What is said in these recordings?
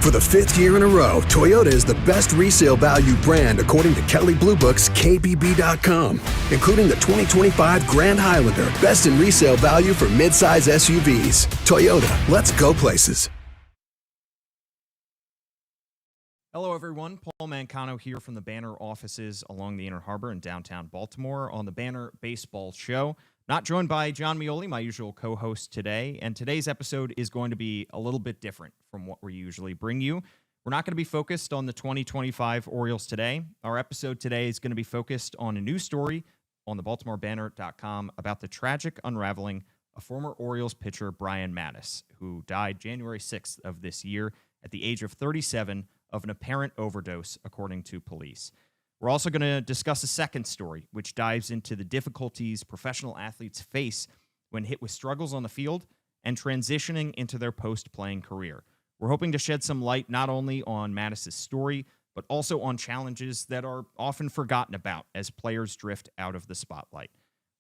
For the fifth year in a row, Toyota is the best resale value brand according to Kelley Blue Book's KBB.com, including the 2025 Grand Highlander, best in resale value for midsize SUVs. Toyota, let's go places. Hello, everyone. Paul Mancano here from the Banner offices along the Inner Harbor in downtown Baltimore on the Banner Baseball Show. Not joined by John Mioli, my usual co-host today, and today's episode is going to be a little bit different from what we usually bring you. We're not going to be focused on the 2025 Orioles today. Our episode today is going to be focused on a news story on the BaltimoreBanner.com about the tragic unraveling of former Orioles pitcher Brian Matusz, who died January 6th of this year at the age of 37 of an apparent overdose, according to police. We're also going to discuss a second story, which dives into the difficulties professional athletes face when hit with struggles on the field and transitioning into their post-playing career. We're hoping to shed some light not only on Matusz's story, but also on challenges that are often forgotten about as players drift out of the spotlight.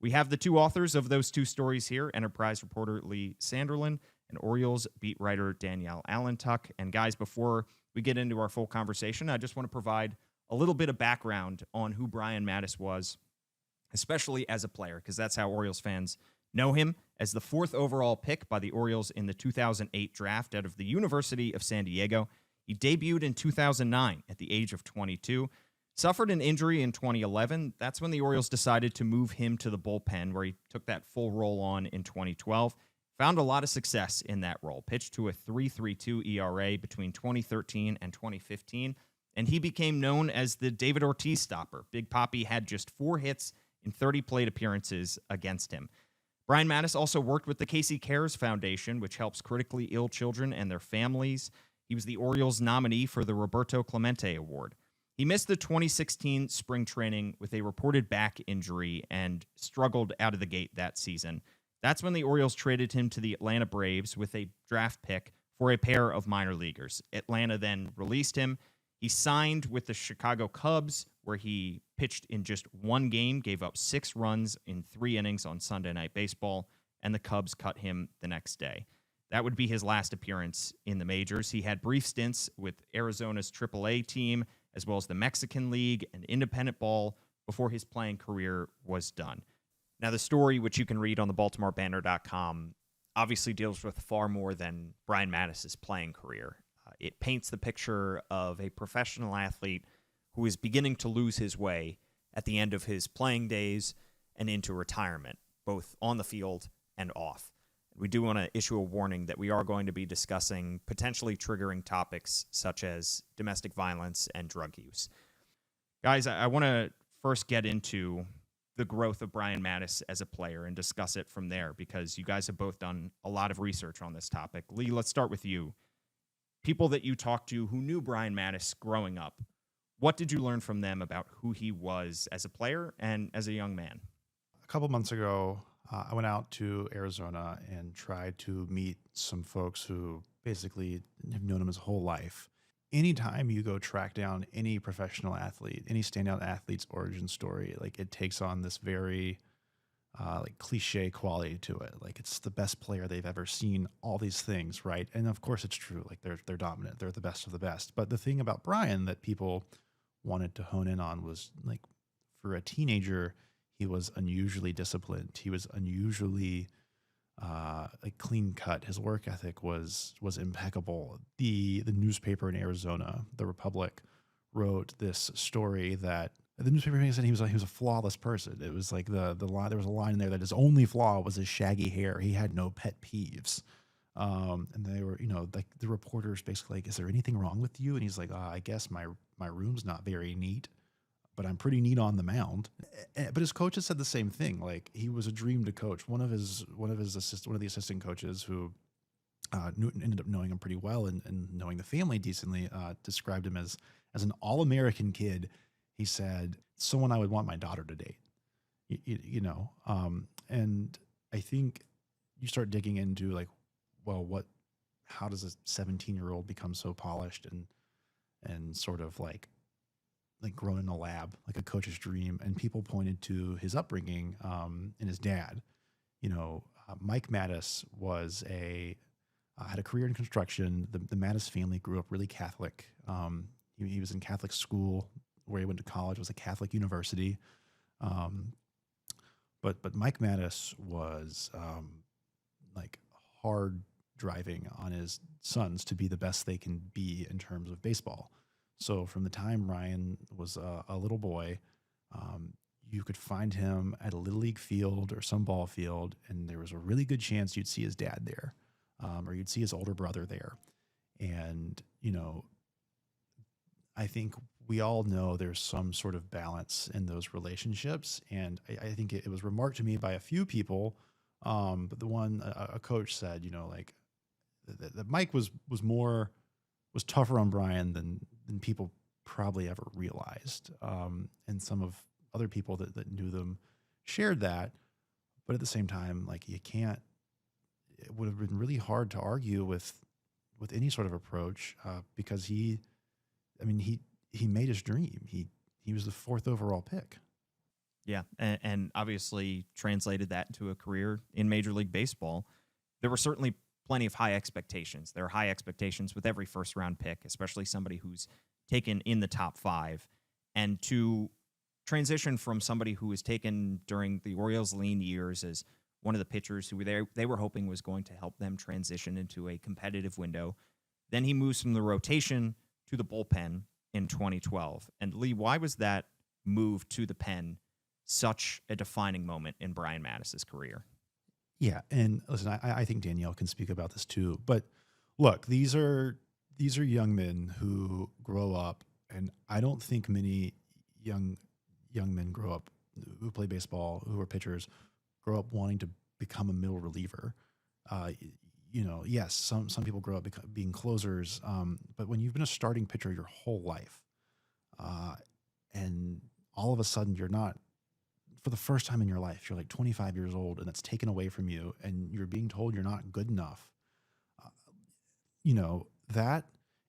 We have the two authors of those two stories here, Enterprise reporter Lee Sanderlin and Orioles beat writer Danielle Allentuck. And guys, before we get into our full conversation, I just want to provide a little bit of background on who Brian Matusz was, especially as a player, because that's how Orioles fans know him. As the fourth overall pick by the Orioles in the 2008 draft out of the University of San Diego, he debuted in 2009 at the age of 22, suffered an injury in 2011. That's when the Orioles decided to move him to the bullpen, where he took that full role on in 2012. Found a lot of success in that role, pitched to a 3.32 ERA between 2013 and 2015, and he became known as the David Ortiz stopper. Big Papi had just 4 hits in 30 plate appearances against him. Brian Matusz also worked with the Casey Cares Foundation, which helps critically ill children and their families. He was the Orioles nominee for the Roberto Clemente Award. He missed the 2016 spring training with a reported back injury and struggled out of the gate that season. That's when the Orioles traded him to the Atlanta Braves with a draft pick for a pair of minor leaguers. Atlanta then released him. He signed with the Chicago Cubs, where he pitched in just one game, gave up 6 runs in 3 innings on Sunday Night Baseball, and the Cubs cut him the next day. That would be his last appearance in the majors. He had brief stints with Arizona's AAA team, as well as the Mexican League and independent ball before his playing career was done. Now, the story, which you can read on the BaltimoreBanner.com, obviously deals with far more than Brian Matusz's playing career. It paints the picture of a professional athlete who is beginning to lose his way at the end of his playing days and into retirement, both on the field and off. We do want to issue a warning that we are going to be discussing potentially triggering topics such as domestic violence and drug use. Guys, I want to first get into the growth of Brian Matusz as a player and discuss it from there, because you guys have both done a lot of research on this topic. Lee, let's start with you. People that you talked to who knew Brian Matusz growing up, what did you learn from them about who he was as a player and as a young man? A couple months ago, I went out to Arizona and tried to meet some folks who basically have known him his whole life. Anytime you go track down any professional athlete, any standout athlete's origin story, like it takes on this very like cliche quality to it. Like it's the best player they've ever seen, all these things, right? And of course it's true. Like they're dominant. They're the best of the best. But the thing about Brian that people wanted to hone in on was, like, for a teenager, he was unusually disciplined. He was unusually like clean cut. His work ethic was impeccable. The newspaper in Arizona, the Republic, wrote this story that the newspaper said he was a flawless person. It was like the line, there was a line in there that his only flaw was his shaggy hair. He had no pet peeves. And they were, like the reporters basically like, is there anything wrong with you? And he's like, I guess my room's not very neat, but I'm pretty neat on the mound. But his coaches said the same thing. Like, he was a dream to coach. One of the assistant coaches who ended up knowing him pretty well and knowing the family decently, described him as an all-American kid. He said, someone I would want my daughter to date, and I think you start digging into, like, well, how does a 17-year-old become so polished and sort of like grown in a lab, like a coach's dream? And people pointed to his upbringing and his dad. Mike Matusz was a had a career in construction. The Matusz family grew up really Catholic. He was in Catholic school where he went to college, was a Catholic university. But Mike Matusz was like hard driving on his sons to be the best they can be in terms of baseball. So from the time Ryan was a little boy, you could find him at a little league field or some ball field, and there was a really good chance you'd see his dad there, or you'd see his older brother there. And, you know, I think we all know there's some sort of balance in those relationships. And I think it was remarked to me by a few people, but the one, a coach said, you know, like that Mike was tougher on Brian than people probably ever realized. And some of other people that knew them shared that, but at the same time, like it would have been really hard to argue with any sort of approach, because he made his dream. He was the 4th overall pick. Yeah, and obviously translated that into a career in Major League Baseball. There were certainly plenty of high expectations. There are high expectations with every first-round pick, especially somebody who's taken in the top 5. And to transition from somebody who was taken during the Orioles' lean years as one of the pitchers who they were hoping was going to help them transition into a competitive window, then he moves from the rotation to the bullpen in 2012. And Lee, why was that move to the pen such a defining moment in Brian Matusz's career? Yeah, and listen, I think Danielle can speak about this too. But look, these are young men who grow up, and I don't think many young men grow up who play baseball, who are pitchers, grow up wanting to become a middle reliever. You know, yes, some people grow up being closers, but when you've been a starting pitcher your whole life, and all of a sudden you're not, for the first time in your life, you're like 25 years old, and that's taken away from you, and you're being told you're not good enough. You know, that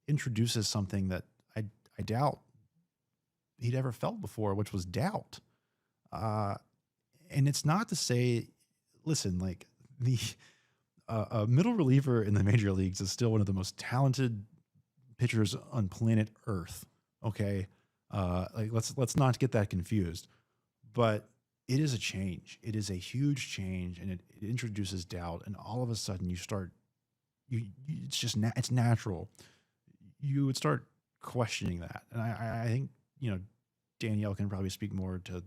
introduces something that I doubt he'd ever felt before, which was doubt. And it's not to say, listen, like a middle reliever in the major leagues is still one of the most talented pitchers on planet Earth. Okay. Like let's not get that confused, but it is a change. It is a huge change, and it introduces doubt. And all of a sudden it's natural. You would start questioning that. And I think, you know, Danielle can probably speak more to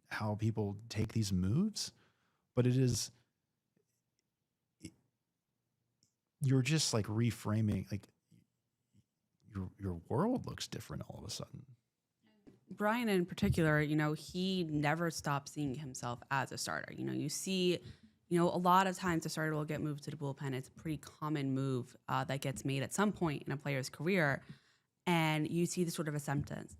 how people take these moves, but you're just like reframing, like your world looks different all of a sudden. Brian in particular, you know, he never stopped seeing himself as a starter. You know, you see, you know, a lot of times the starter will get moved to the bullpen. It's a pretty common move that gets made at some point in a player's career. And you see the sort of acceptance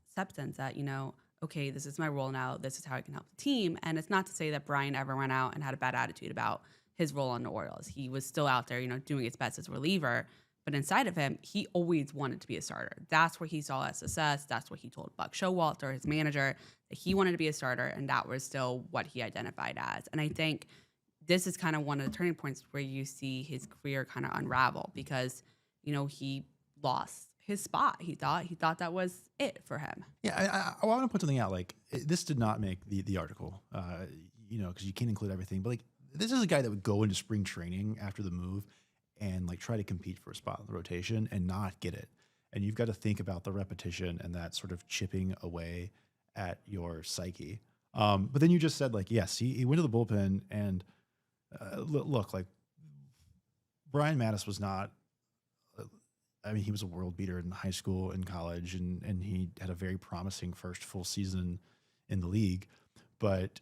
that, you know, okay, this is my role now. This is how I can help the team. And it's not to say that Brian ever went out and had a bad attitude about his role on the Orioles. He was still out there, you know, doing his best as a reliever. But inside of him, he always wanted to be a starter. That's where he saw success. That's what he told Buck Showalter, his manager, that he wanted to be a starter, and that was still what he identified as. And I think this is kind of one of the turning points where you see his career kind of unravel because, you know, he lost his spot. He thought that was it for him. Yeah, I want to put something out. Like, this did not make the article, you know, because you can't include everything. But like, this is a guy that would go into spring training after the move and like try to compete for a spot in the rotation and not get it. And you've got to think about the repetition and that sort of chipping away at your psyche. But then you just said, like, yes, he went to the bullpen, and look, like, Brian Matusz was not, I mean, he was a world beater in high school and college, and he had a very promising first full season in the league, but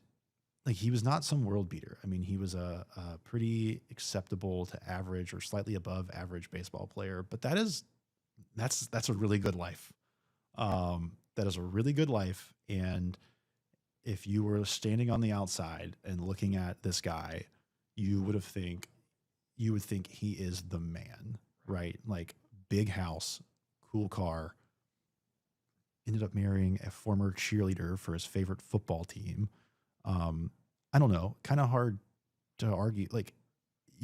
like, he was not some world beater. I mean, he was a pretty acceptable to average or slightly above average baseball player, but that's a really good life. That is a really good life. And if you were standing on the outside and looking at this guy, you would think he is the man, right? Like, big house, cool car, ended up marrying a former cheerleader for his favorite football team. I don't know, kind of hard to argue. Like,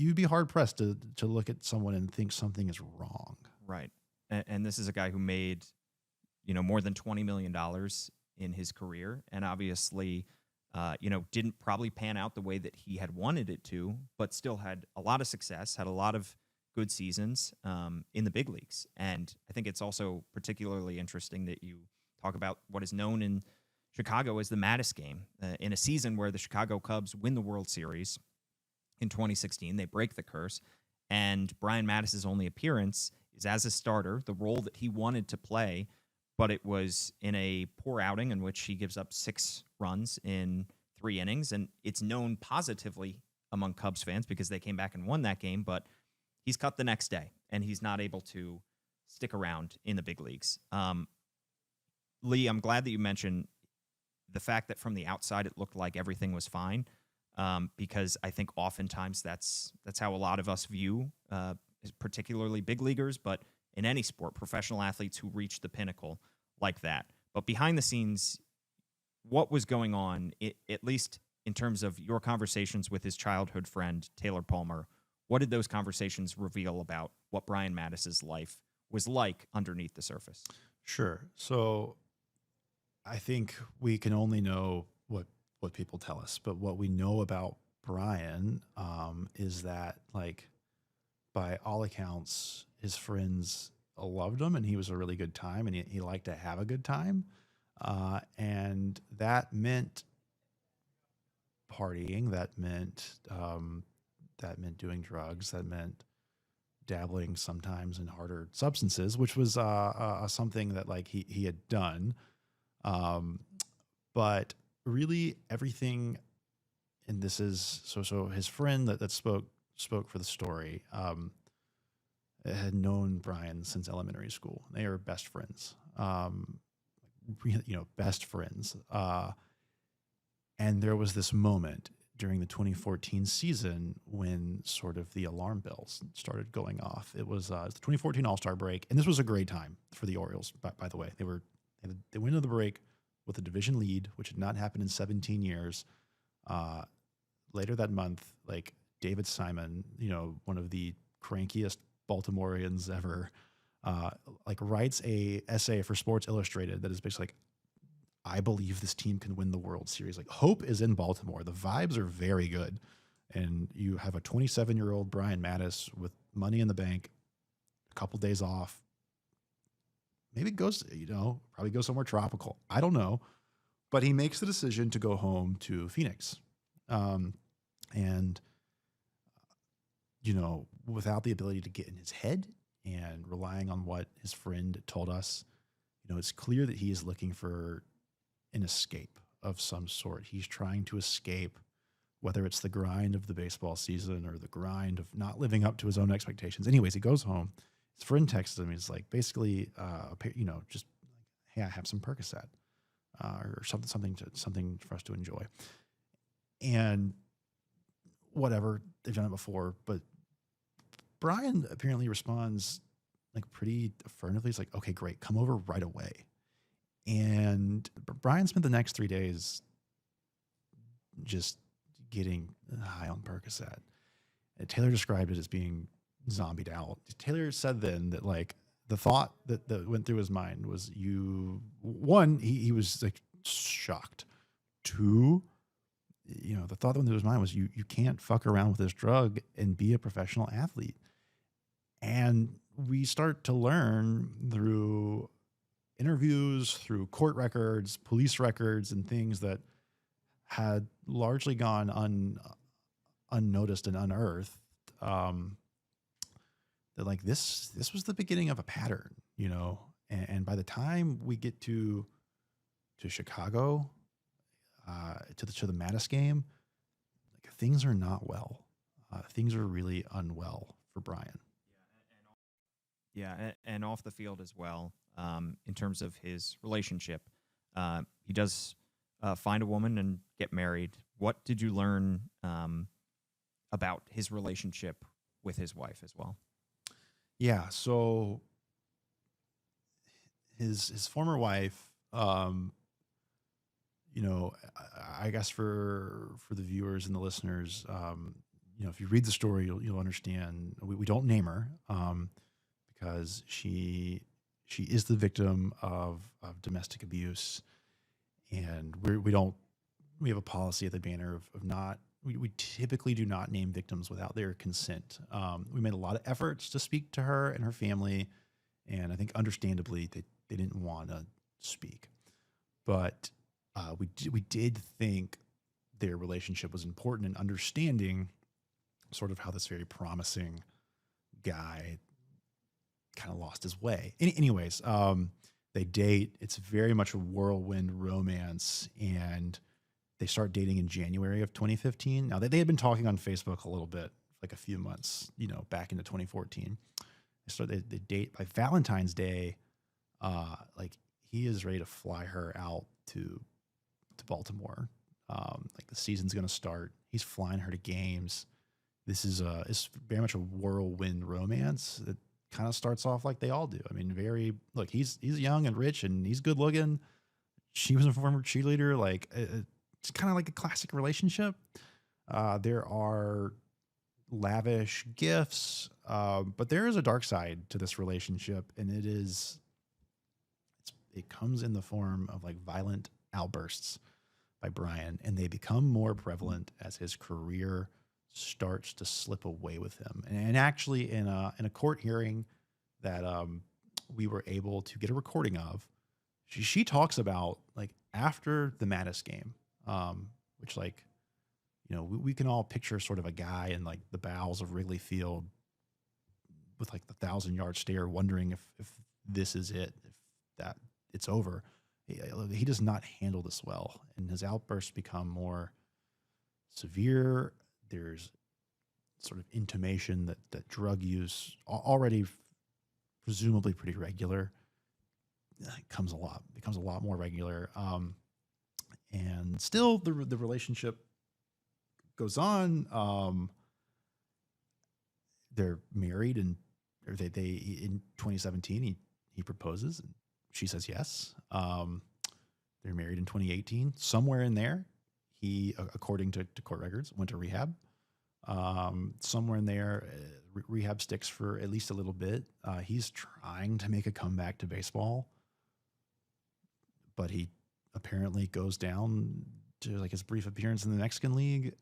you'd be hard pressed to look at someone and think something is wrong. Right. And this is a guy who made, more than $20 million in his career, and obviously, didn't probably pan out the way that he had wanted it to, but still had a lot of success, had a lot of good seasons in the big leagues. And I think it's also particularly interesting that you talk about what is known in Chicago as the Matusz game. In a season where the Chicago Cubs win the World Series in 2016, they break the curse, and Brian Matusz's only appearance is as a starter, the role that he wanted to play, but it was in a poor outing in which he gives up 6 runs in 3 innings, and it's known positively among Cubs fans because they came back and won that game, but he's cut the next day, and he's not able to stick around in the big leagues. Lee, I'm glad that you mentioned the fact that from the outside it looked like everything was fine, because I think oftentimes that's how a lot of us view, particularly big leaguers, but in any sport, professional athletes who reach the pinnacle like that. But behind the scenes, what was going on, at least in terms of your conversations with his childhood friend, Taylor Palmer? What did those conversations reveal about what Brian Matusz's life was like underneath the surface? Sure. So I think we can only know what people tell us, but what we know about Brian is that, like, by all accounts, his friends loved him and he was a really good time, and he liked to have a good time. And that meant partying, that meant doing drugs, that meant dabbling sometimes in harder substances, which was something that, like, he had done. But really everything, and this is so his friend that spoke for the story, had known Brian since elementary school. They are best friends, best friends. And there was this moment during the 2014 season when sort of the alarm bells started going off. It was the 2014 All-Star break, and this was a great time for the Orioles. By the way, they went into the break with a division lead, which had not happened in 17 years. Later that month, like, David Simon, one of the crankiest Baltimoreans ever, writes a essay for Sports Illustrated that is basically like, I believe this team can win the World Series. Like, hope is in Baltimore. The vibes are very good. And you have a 27-year-old Brian Matusz with money in the bank, a couple days off. Maybe goes, probably go somewhere tropical. I don't know. But he makes the decision to go home to Phoenix. And without the ability to get in his head and relying on what his friend told us, it's clear that he is looking for an escape of some sort. He's trying to escape, whether it's the grind of the baseball season or the grind of not living up to his own expectations. Anyways, he goes home. His friend texts him. He's like, basically, just, hey, I have some Percocet, or something for us to enjoy. And whatever, they've done it before, but Brian apparently responds like pretty affirmatively. He's like, okay, great, come over right away. And Brian spent the next 3 days just getting high on Percocet. And Taylor described it as being zombied out. Taylor said then that, like, the thought that went through his mind was, he was like shocked. 2, the thought that went through his mind was, you can't fuck around with this drug and be a professional athlete. And we start to learn through interviews, through court records, police records, and things that had largely gone unnoticed and unearthed, that, like, this was the beginning of a pattern, and by the time we get to Chicago, to the Matusz game, like, things are not well. Things are really unwell for Brian. Yeah, and off the field as well, in terms of his relationship. He does find a woman and get married. What did you learn about his relationship with his wife as well? Yeah, so his former wife, I guess for the viewers and the listeners, if you read the story, you'll understand. We don't name her because she is the victim of domestic abuse, and we have a policy at the Banner of not. We typically do not name victims without their consent. We made a lot of efforts to speak to her and her family, and I think understandably they didn't want to speak. But we did think their relationship was important in understanding sort of how this very promising guy kind of lost his way. Anyways, they date. It's very much a whirlwind romance, and they start dating in January of 2015. Now, they had been talking on Facebook a little bit, like a few months, back into 2014. They date by Valentine's Day. Like he is ready to fly her out to Baltimore. Like the season's going to start. He's flying her to games. This is it's very much a whirlwind romance that kind of starts off like they all do. I mean, he's young and rich and he's good looking. She was a former cheerleader. Like it's kind of like a classic relationship. There are lavish gifts, but there is a dark side to this relationship, and it comes in the form of like violent outbursts by Brian, and they become more prevalent as his career starts to slip away with him. And actually, in a court hearing that we were able to get a recording of, she talks about like after the Matusz game, which we can all picture sort of a guy in like the bowels of Wrigley Field with like the 1,000-yard stare, wondering if this is it, if that it's over. He does not handle this well, and his outbursts become more severe. There's sort of intimation that drug use, already presumably pretty regular, becomes a lot more regular. And still the relationship goes on. They're married, and they in 2017 he proposes, and she says yes. They're married in 2018. Somewhere in there, he, according to court records, went to rehab. Somewhere in there, rehab sticks for at least a little bit. He's trying to make a comeback to baseball, but he apparently goes down to like his brief appearance in the Mexican League,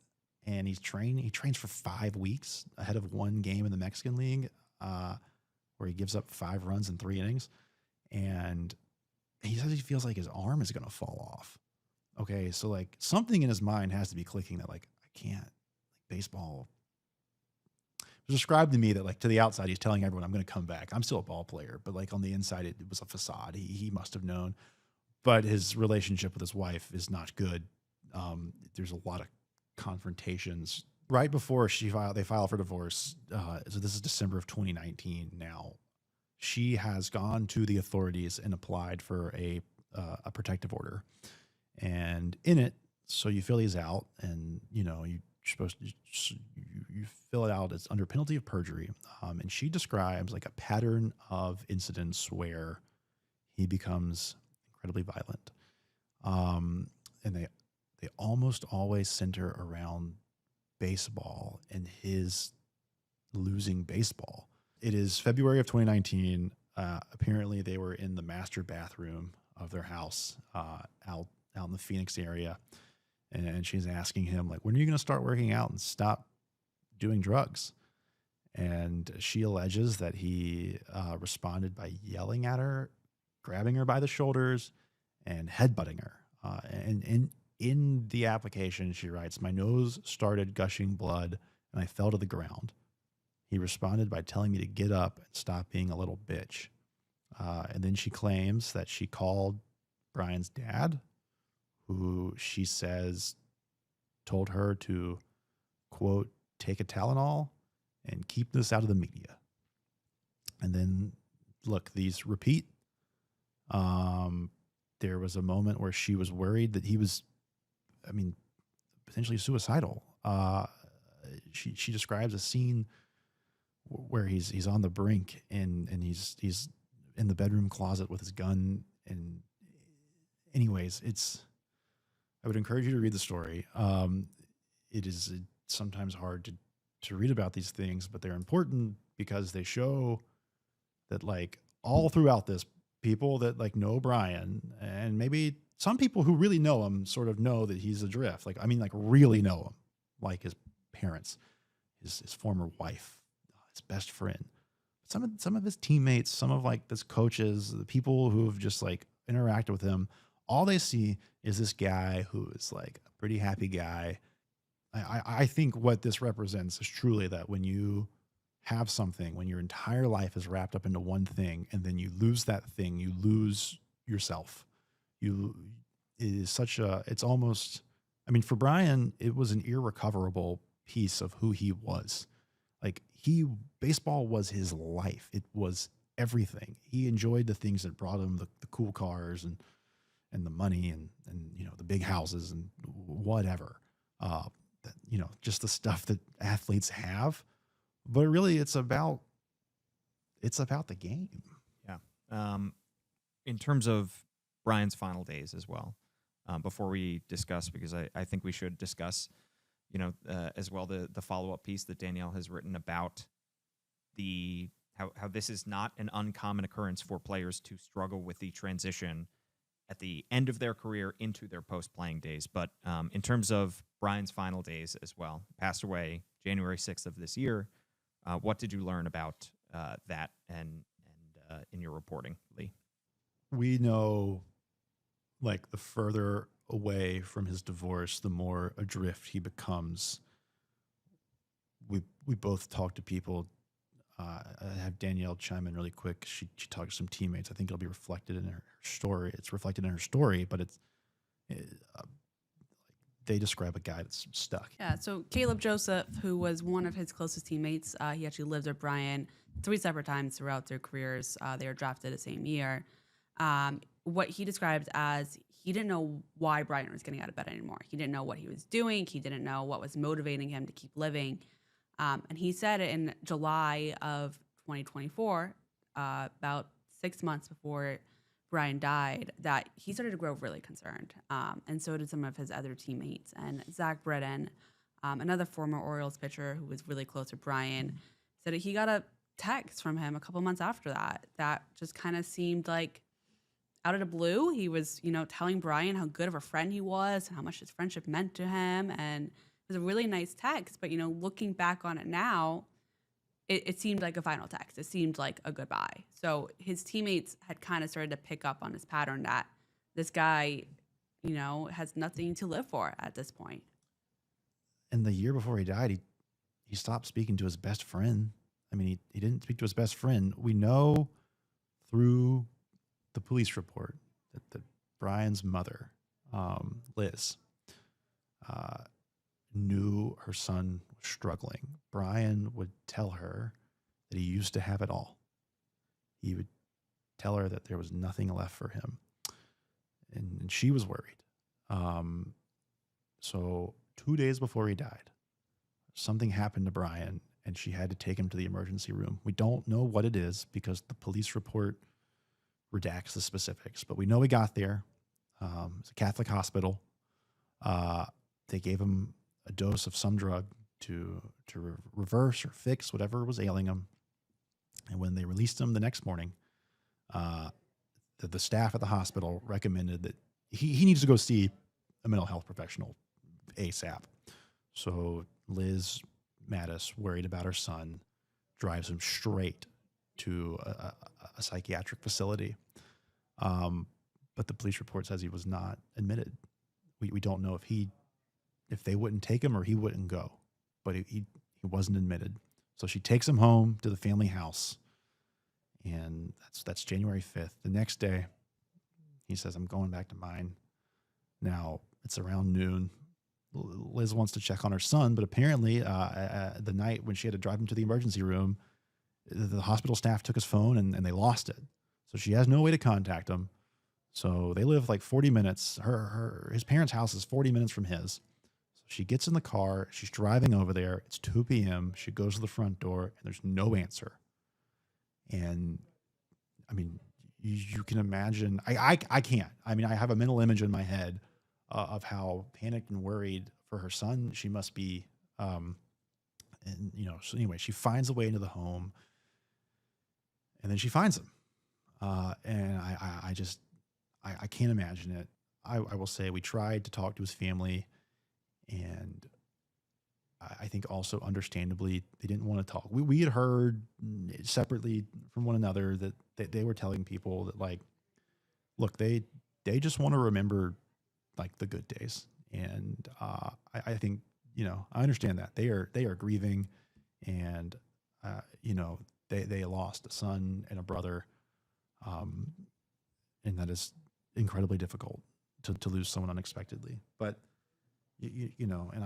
and he trains for 5 weeks ahead of one game in the Mexican League, where he gives up 5 runs in 3 innings, and he says he feels like his arm is going to fall off. Okay, so like something in his mind has to be clicking that like I can't, like baseball. It was described to me that like to the outside he's telling everyone I'm going to come back. I'm still a ball player, but like on the inside it was a facade. He must have known, but his relationship with his wife is not good. There's a lot of confrontations right before they file for divorce. So this is December of 2019 now. She has gone to the authorities and applied for a protective order, and in it, so you fill these out, and you're supposed to you fill it out. It's under penalty of perjury, and she describes like a pattern of incidents where he becomes incredibly violent, and they almost always center around baseball and his losing baseball. It is February of 2019. Apparently, they were in the master bathroom of their house out in the Phoenix area, and she's asking him like, "When are you going to start working out and stop doing drugs?" And she alleges that he responded by yelling at her, grabbing her by the shoulders, and headbutting her. And in the application, she writes, "My nose started gushing blood, and I fell to the ground. He responded by telling me to get up and stop being a little bitch." And then she claims that she called Brian's dad, who she says told her to, quote, "take a Tylenol and keep this out of the media." And then, look, these repeat. There was a moment where she was worried that he was, potentially suicidal. She describes a scene where he's on the brink and he's in the bedroom closet with his gun. And anyways, I would encourage you to read the story. It is sometimes hard to read about these things, but they're important because they show that like all throughout this, people that like know Brian, and maybe some people who really know him sort of know that he's adrift. Like, I mean, like really know him, like his parents, his former wife, his best friend, some of his teammates, some of like his coaches, the people who have just like interacted with him. All they see is this guy who is like a pretty happy guy. I think what this represents is truly that when you have something, when your entire life is wrapped up into one thing, and then you lose that thing, you lose yourself. It is such a, it's almost, I mean, for Brian, it was an irrecoverable piece of who he was. Like baseball was his life. It was everything. He enjoyed the things that brought him the cool cars and the money and, you know, the big houses and whatever, just the stuff that athletes have. But really, it's about the game. Yeah. In terms of Brian's final days as well, before we discuss, because I think we should discuss, as well the follow-up piece that Danielle has written about how this is not an uncommon occurrence for players to struggle with the transition at the end of their career into their post-playing days. But in terms of Brian's final days as well, passed away January 6th of this year. What did you learn about that and in your reporting, Lee? We know, like, the further away from his divorce, the more adrift he becomes. We both talk to people. I have Danielle chime in really quick. She talked to some teammates. I think it'll be reflected in her story. It's reflected in her story, but they describe a guy that's stuck. Yeah, so Caleb Joseph, who was one of his closest teammates, he actually lived with Brian 3 separate times throughout their careers. They were drafted the same year. What he described as he didn't know why Brian was getting out of bed anymore. He didn't know what he was doing. He didn't know what was motivating him to keep living. And he said in July of 2024, about 6 months before Brian died, that he started to grow really concerned. And so did some of his other teammates. And Zach Britton, another former Orioles pitcher who was really close to Brian, said that he got a text from him a couple months after that just kind of seemed like out of the blue. He was, telling Brian how good of a friend he was and how much his friendship meant to him. And it was a really nice text. But, looking back on it now, it seemed like a final text. It seemed like a goodbye. So his teammates had kind of started to pick up on this pattern that this guy, has nothing to live for at this point. And the year before he died, he stopped speaking to his best friend. I mean, he didn't speak to his best friend. We know through the police report that Brian's mother, Liz, knew her son was struggling. Brian would tell her that he used to have it all. He would tell her that there was nothing left for him. And she was worried. So 2 days before he died, something happened to Brian, and she had to take him to the emergency room. We don't know what it is because the police report redacts the specifics, but we know he got there. It's a Catholic hospital. They gave him a dose of some drug to reverse or fix whatever was ailing him. And when they released him the next morning, the staff at the hospital recommended that he needs to go see a mental health professional ASAP. So Liz Matusz, worried about her son, drives him straight to a psychiatric facility. But the police report says he was not admitted. We don't know if they wouldn't take him or he wouldn't go, but he wasn't admitted. So she takes him home to the family house, and that's January 5th. The next day, he says, "I'm going back to mine." Now, it's around noon. Liz wants to check on her son, but apparently the night when she had to drive him to the emergency room, the hospital staff took his phone and they lost it. So she has no way to contact him. So they live like 40 minutes. His parents' house is 40 minutes from his. So she gets in the car. She's driving over there. It's 2 p.m. She goes to the front door, and there's no answer. And, I mean, you can imagine. I can't. I mean, I have a mental image in my head of how panicked and worried for her son she must be. And, so anyway, she finds a way into the home, and then she finds him. And I can't imagine it. I will say we tried to talk to his family, and I think also understandably they didn't want to talk. We had heard separately from one another that they were telling people that, like, look, they just want to remember like the good days. And I think, I understand that they are grieving, and they lost a son and a brother, and that is incredibly difficult to lose someone unexpectedly. But and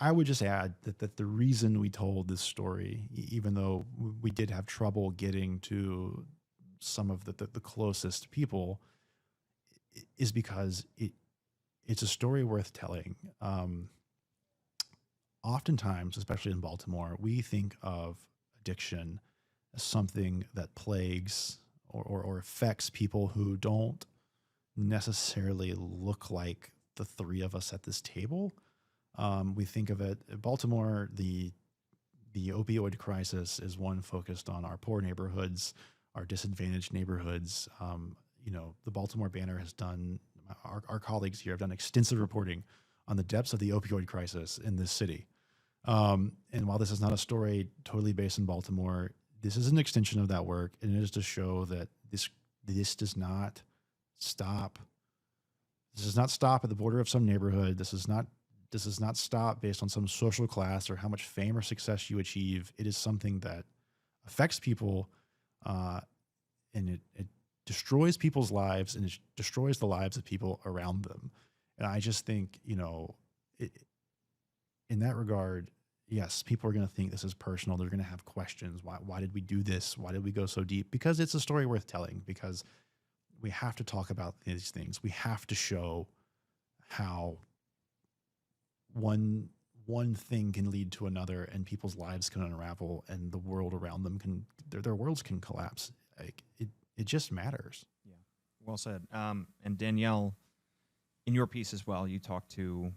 I would just add that the reason we told this story, even though we did have trouble getting to some of the closest people, is because it's a story worth telling. Oftentimes, especially in Baltimore, we think of addiction as something that plagues or affects people who don't necessarily look like the three of us at this table. We think of it, Baltimore, the opioid crisis is one focused on our poor neighborhoods, our disadvantaged neighborhoods. The Baltimore Banner has done, our colleagues here have done extensive reporting on the depths of the opioid crisis in this city. And while this is not a story totally based in Baltimore, this is an extension of that work, and it is to show that this does not stop. This does not stop at the border of some neighborhood. This does not stop based on some social class or how much fame or success you achieve. It is something that affects people, and it destroys people's lives, and it destroys the lives of people around them. And I just think, in that regard, yes, people are going to think this is personal. They're going to have questions. Why did we do this? Why did we go so deep? Because it's a story worth telling, because we have to talk about these things. We have to show how one thing can lead to another, and people's lives can unravel, and the world around them their worlds can collapse. Like it just matters. Yeah, well said. And Danielle, in your piece as well, you talked to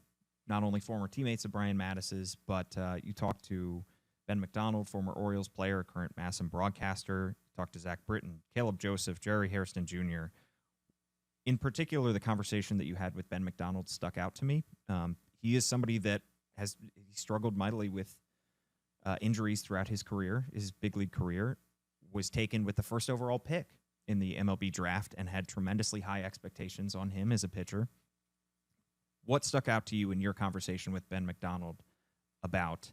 not only former teammates of Brian Matusz's, but you talked to Ben McDonald, former Orioles player, current Masson broadcaster. You talked to Zach Britton, Caleb Joseph, Jerry Hairston Jr. In particular, the conversation that you had with Ben McDonald stuck out to me. He is somebody that he struggled mightily with injuries throughout his career. His big league career was taken with the first overall pick in the MLB draft and had tremendously high expectations on him as a pitcher. What stuck out to you in your conversation with Ben McDonald about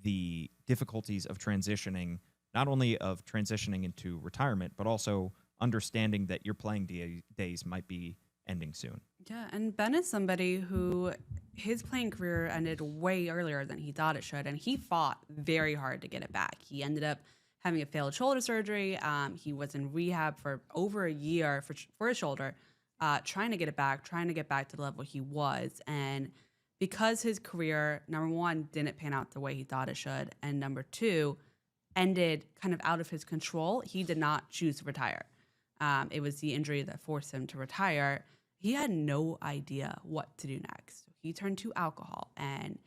the difficulties of transitioning, not only of transitioning into retirement, but also understanding that your playing days might be ending soon? Yeah, and Ben is somebody who his playing career ended way earlier than he thought it should, and he fought very hard to get it back. He ended up having a failed shoulder surgery. He was in rehab for over a year for his shoulder, trying to get it back, trying to get back to the level he was. And because his career, number one, didn't pan out the way he thought it should, and number two, ended kind of out of his control, he did not choose to retire. It was the injury that forced him to retire. He had no idea what to do next. He turned to alcohol, and,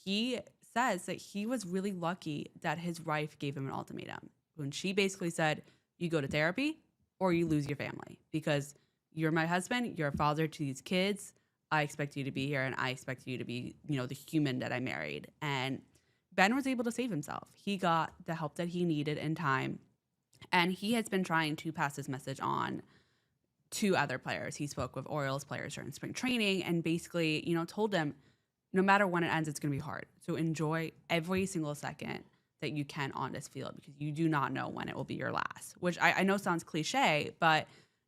he says that he was really lucky that his wife gave him an ultimatum when she basically said, you go to therapy or you lose your family, because you're my husband, you're a father to these kids. I expect you to be here, and I expect you to be, the human that I married. And Ben was able to save himself. He got the help that he needed in time, and he has been trying to pass his message on to other players. He spoke with Orioles players during spring training and basically, told them, no matter when it ends, it's going to be hard. So enjoy every single second that you can on this field, because you do not know when it will be your last, which I know sounds cliche, but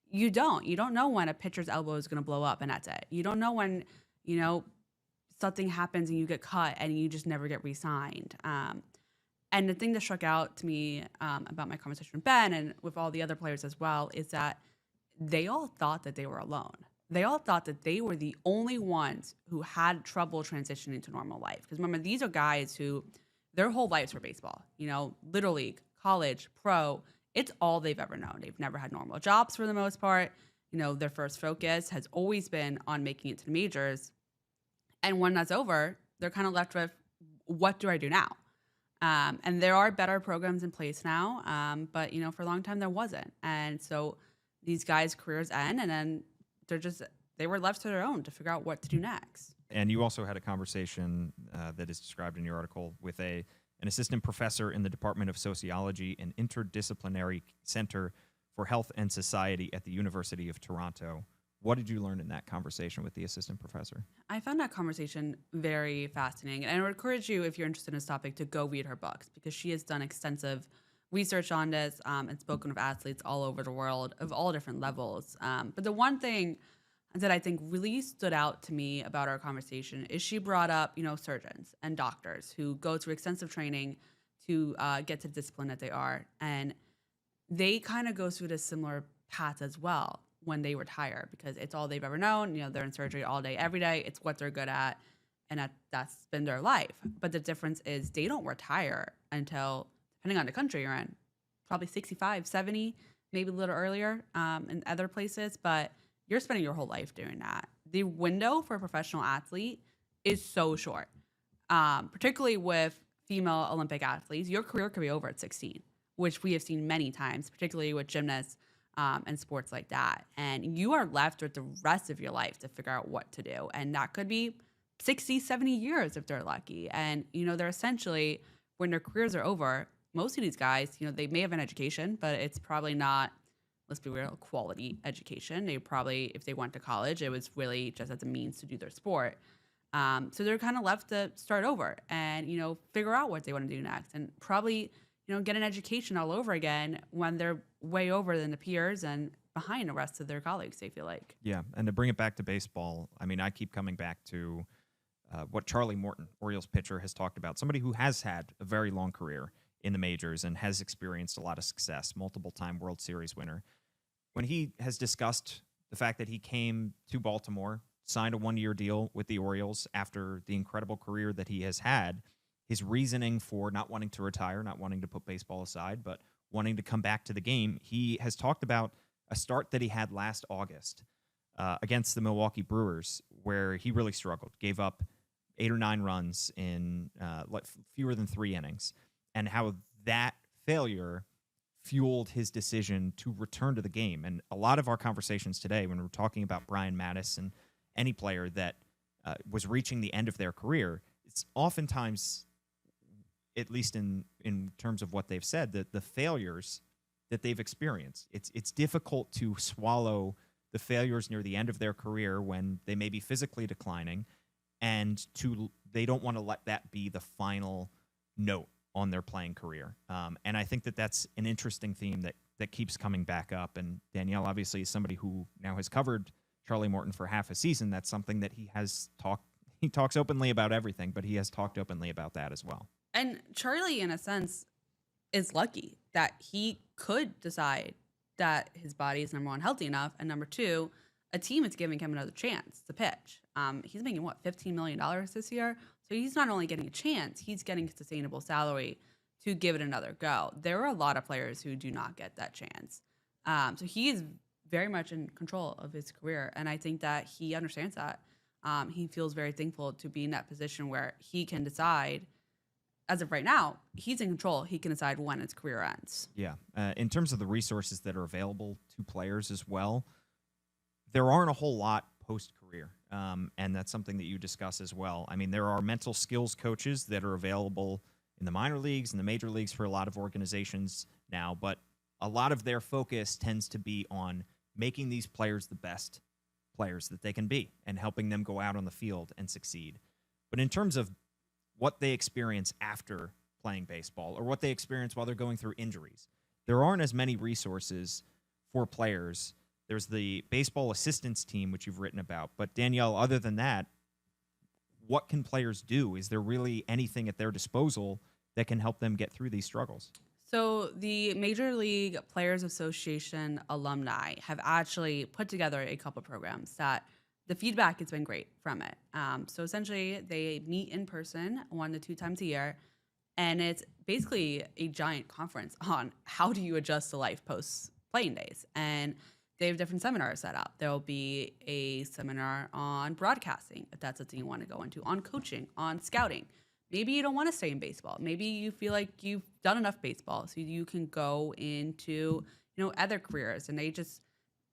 you don't. You don't know when a pitcher's elbow is going to blow up and that's it. You don't know when, something happens and you get cut and you just never get re-signed. And the thing that struck out to me about my conversation with Ben and with all the other players as well is that they all thought that they were alone. They all thought that they were the only ones who had trouble transitioning to normal life. Because remember, these are guys who their whole lives were baseball. Little league, college, pro. It's all they've ever known. They've never had normal jobs for the most part. Their first focus has always been on making it to the majors. And when that's over, they're kind of left with, what do I do now? And there are better programs in place now, but for a long time there wasn't. And so these guys' careers end, and then they were left to their own to figure out what to do next. And you also had a conversation that is described in your article with an assistant professor in the Department of Sociology and Interdisciplinary Center for Health and Society at the University of Toronto. What did you learn in that conversation with the assistant professor? I found that conversation very fascinating. And I would encourage you, if you're interested in this topic, to go read her books, because she has done extensive research on this and spoken with athletes all over the world of all different levels. But the one thing that I think really stood out to me about our conversation is she brought up, surgeons and doctors who go through extensive training to get to the discipline that they are. And they kind of go through this similar path as well when they retire, because it's all they've ever known. They're in surgery all day, every day. It's what they're good at, and that's been their life. But the difference is they don't retire until, depending on the country you're in, probably 65, 70, maybe a little earlier in other places. But you're spending your whole life doing that. The window for a professional athlete is so short, particularly with female Olympic athletes. Your career could be over at 16, which we have seen many times, particularly with gymnasts and sports like that. And you are left with the rest of your life to figure out what to do. And that could be 60, 70 years if they're lucky. And, they're essentially, when their careers are over, most of these guys, they may have an education, but it's probably not, let's be real, quality education. They probably, if they went to college, it was really just as a means to do their sport. So they're kind of left to start over and, figure out what they want to do next, and probably, get an education all over again when they're way over than the peers and behind the rest of their colleagues, they feel like. Yeah, and to bring it back to baseball, I mean, I keep coming back to what Charlie Morton, Orioles pitcher, has talked about. Somebody who has had a very long career in the majors and has experienced a lot of success, multiple-time World Series winner. When he has discussed the fact that he came to Baltimore, signed a one-year deal with the Orioles after the incredible career that he has had, his reasoning for not wanting to retire, not wanting to put baseball aside, but wanting to come back to the game, he has talked about a start that he had last August against the Milwaukee Brewers, where he really struggled, gave up 8 or 9 runs in fewer than 3 innings, and how that failure fueled his decision to return to the game. And a lot of our conversations today, when we're talking about Brian Matusz and any player that was reaching the end of their career, it's oftentimes, at least in terms of what they've said, that the failures that they've experienced, it's difficult to swallow the failures near the end of their career when they may be physically declining, and they don't want to let that be the final note on their playing career. And I think that that's an interesting theme that keeps coming back up. And Danielle, obviously, is somebody who now has covered Charlie Morton for half a season. That's something that he talks openly about everything, but he has talked openly about that as well. And Charlie, in a sense, is lucky that he could decide that his body is, number one, healthy enough, and number two, a team is giving him another chance to pitch. He's making, $15 million this year? So he's not only getting a chance, he's getting a sustainable salary to give it another go. There are a lot of players who do not get that chance. So he is very much in control of his career, and I think that he understands that. He feels very thankful to be in that position where he can decide. As of right now, he's in control. He can decide when his career ends. Yeah. In terms of the resources that are available to players as well, there aren't a whole lot post-career, and that's something that you discuss as well. I mean, there are mental skills coaches that are available in the minor leagues and the major leagues for a lot of organizations now, but a lot of their focus tends to be on making these players the best players that they can be and helping them go out on the field and succeed. But in terms of what they experience after playing baseball or what they experience while they're going through injuries, there aren't as many resources for players. There's the baseball assistance team, which you've written about. But Danielle, other than that, what can players do? Is there really anything at their disposal that can help them get through these struggles? So the Major League Players Association alumni have actually put together a couple of programs that the feedback has been great from it. So essentially, they meet in person 1 to 2 times a year, and it's basically a giant conference on how do you adjust to life post playing days. And they have different seminars set up. There will be a seminar on broadcasting, if that's something you want to go into, on coaching, on scouting, Maybe you don't want to stay in baseball. Maybe you feel like you've done enough baseball, so you can go into, other careers. And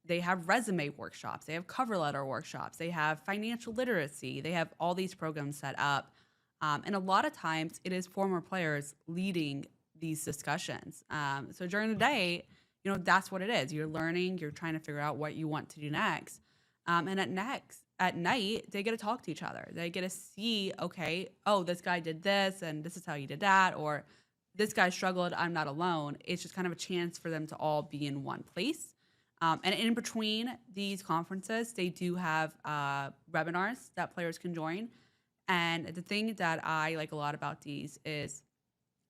they have resume workshops, they have cover letter workshops, they have financial literacy, they have all these programs set up. And a lot of times it is former players leading these discussions. So during the day, that's what it is. You're learning, you're trying to figure out what you want to do next. And at night, they get to talk to each other. They get to see, okay, oh, this guy did this and this is how he did that, or this guy struggled, I'm not alone. It's just kind of a chance for them to all be in one place. And in between these conferences, they do have webinars that players can join. And the thing that I like a lot about these is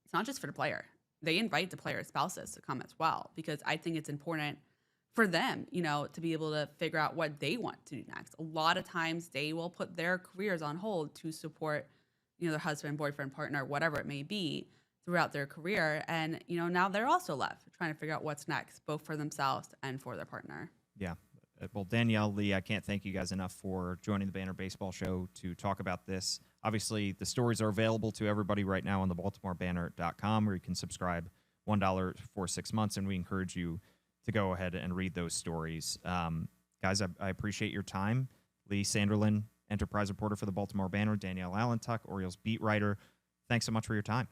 it's not just for the player. They invite the player's spouses to come as well, because I think it's important for them, to be able to figure out what they want to do next. A lot of times they will put their careers on hold to support, their husband, boyfriend, partner, whatever it may be throughout their career. And, now they're also left trying to figure out what's next, both for themselves and for their partner. Yeah. Well, Danielle, Lee, I can't thank you guys enough for joining the Banner Baseball Show to talk about this. Obviously, the stories are available to everybody right now on the BaltimoreBanner.com, where you can subscribe $1 for 6 months, and we encourage you to go ahead and read those stories. Guys, I appreciate your time. Lee Sanderlin, Enterprise reporter for the Baltimore Banner, Danielle Allentuck, Orioles beat writer. Thanks so much for your time.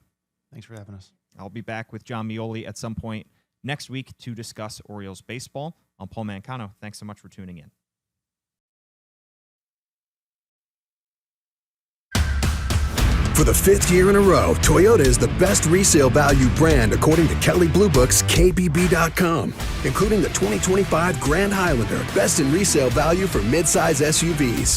Thanks for having us. I'll be back with John Mioli at some point next week to discuss Orioles baseball. I'm Paul Mancano. Thanks so much for tuning in. For the 5th year in a row, Toyota is the best resale value brand according to Kelley Blue Book's KBB.com, including the 2025 Grand Highlander, best in resale value for midsize SUVs.